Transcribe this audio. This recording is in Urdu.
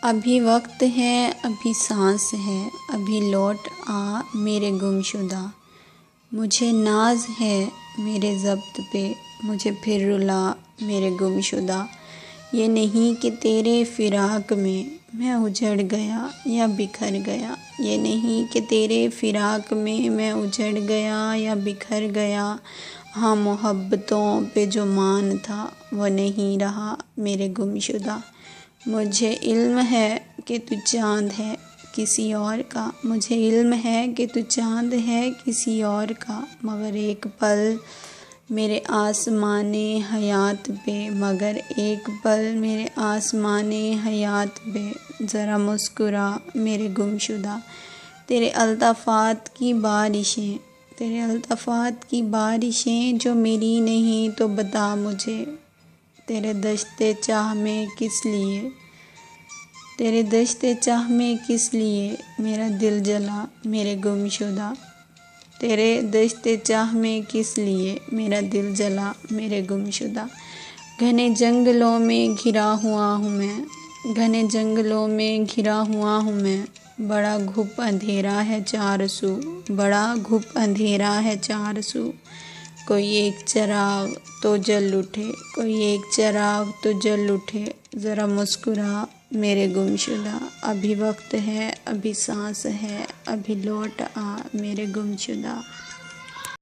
ابھی وقت ہے، ابھی سانس ہے، ابھی لوٹ آ میرے گمشدہ۔ مجھے ناز ہے میرے ضبط پہ، مجھے پھر رلا میرے گمشدہ۔ یہ نہیں کہ تیرے فراق میں اجڑ گیا یا بکھر گیا، یہ نہیں کہ تیرے فراق میں اجڑ گیا یا بکھر گیا۔ ہاں محبتوں پہ جو مان تھا وہ نہیں رہا میرے گمشدہ۔ مجھے علم ہے کہ تو چاند ہے کسی اور کا، مجھے علم ہے کہ تو چاند ہے کسی اور کا، مگر ایک پل میرے آسمان حیات پہ، مگر ایک پل میرے آسمان حیات پہ ذرا مسکرا میرے گمشدہ۔ تیرے الطافات کی بارشیں، تیرے الطافات کی بارشیں جو میری نہیں تو بتا مجھے، تیرے دشت چاہ میں کس لیے، تیرے دشت چاہ میں کس لیے میرا دل جلا میرے گمشدہ، تیرے دشت چاہ میں کس لیے میرا دل جلا میرے گمشدہ۔ گھنے جنگلوں میں گھرا ہوا ہوں میں، گھنے جنگلوں میں گھرا ہوا ہوں میں، بڑا گھپ اندھیرا ہے چار سو، بڑا گھپ اندھیرا ہے چار سو۔ کوئی ایک چراغ تو جل اٹھے، کوئی ایک چراغ تو جل اٹھے، ذرا مسکرا میرے گمشدہ۔ ابھی وقت ہے، ابھی سانس ہے، ابھی لوٹ آ میرے گمشدہ۔